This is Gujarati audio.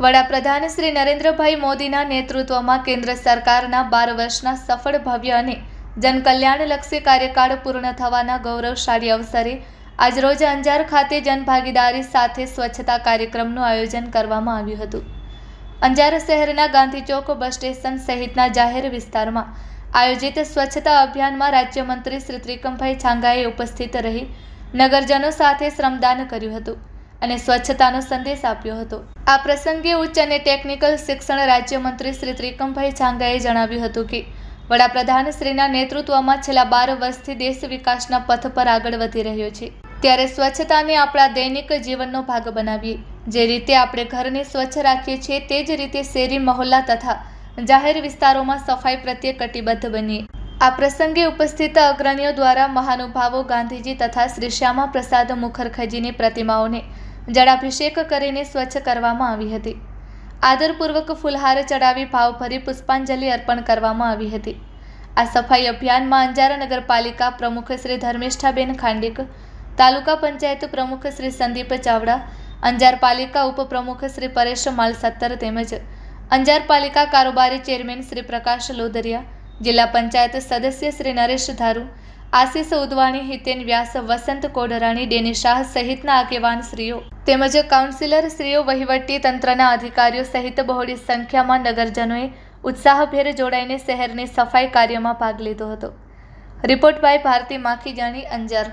વડાપ્રધાન શ્રી નરેન્દ્રભાઈ મોદીના નેતૃત્વમાં કેન્દ્ર સરકારના 12 વર્ષના સફળ ભવ્ય અને જનકલ્યાણલક્ષી કાર્યકાળ પૂર્ણ થવાના ગૌરવશાળી અવસરે આજરોજ અંજાર ખાતે જનભાગીદારી સાથે સ્વચ્છતા કાર્યક્રમનું આયોજન કરવામાં આવ્યું હતું। અંજાર શહેરના ગાંધી ચોક બસ સ્ટેશન સહિતના જાહેર વિસ્તારમાં આયોજિત સ્વચ્છતા અભિયાનમાં રાજ્યમંત્રી શ્રી ત્રિકમભાઈ છાંગાએ ઉપસ્થિત રહી નગરજનો સાથે શ્રમદાન કર્યું હતું અને સ્વચ્છતાનો સંદેશ આપ્યો હતો। આ પ્રસંગે ઉચ્ચ અને ટેકનિકલ શિક્ષણ રાજ્યમંત્રી શ્રી ત્રિકમભાઈ છાંગાએ જણાવ્યું હતું કે વડાપ્રધાન શ્રીના નેતૃત્વમાં છેલ્લા 12 વર્ષથી દેશ વિકાસના પથ પર આગળ વધી રહ્યો છે, ત્યારે સ્વચ્છતાને આપણા દૈનિક જીવનનો ભાગ બનાવીએ। જે રીતે આપણે ઘરને સ્વચ્છ રાખીએ છીએ તે જ રીતે શેરી મહોલ્લા તથા જાહેર વિસ્તારોમાં સફાઈ પ્રત્યે કટિબદ્ધ બનીએ। આ પ્રસંગે ઉપસ્થિત અગ્રણીઓ દ્વારા મહાનુભાવો ગાંધીજી તથા શ્રી શ્યામા પ્રસાદ મુખર્જીની પ્રતિમાઓને જળાભિષેક કરીને સ્વચ્છ કરવામાં આવી હતી। આદરપૂર્વક ફૂલહાર ચડાવી ભાવભરી પુષ્પાંજલિ અર્પણ કરવામાં આવી હતી। આ સફાઈ અભિયાનમાં અંજાર નગરપાલિકા પ્રમુખ શ્રી ધર્મિષ્ઠાબેન ખાંડેક, તાલુકા પંચાયત પ્રમુખ શ્રી સંદીપ ચાવડા, અંજાર પાલિકા ઉપપ્રમુખ શ્રી પરેશ માલસત્તર તેમજ અંજાર પાલિકા કારોબારી ચેરમેન શ્રી પ્રકાશ લોધરિયા, જિલ્લા પંચાયત સદસ્ય શ્રી નરેશ ધારુ, આશીષ ઉદવાણી, હિતેન વ્યાસ, વસંત કોડરાણી, ડેની શાહ સહિતના આગેવાન શ્રીઓ તેમજ કાઉન્સિલર શ્રીઓ, વહીવટી તંત્રના અધિકારીઓ સહિત બહોળી સંખ્યામાં નગરજનોએ ઉત્સાહભેર જોડાઈને શહેરની સફાઈ કાર્યમાં ભાગ લીધો હતો। Report by Bharati Makhijani, Anjar.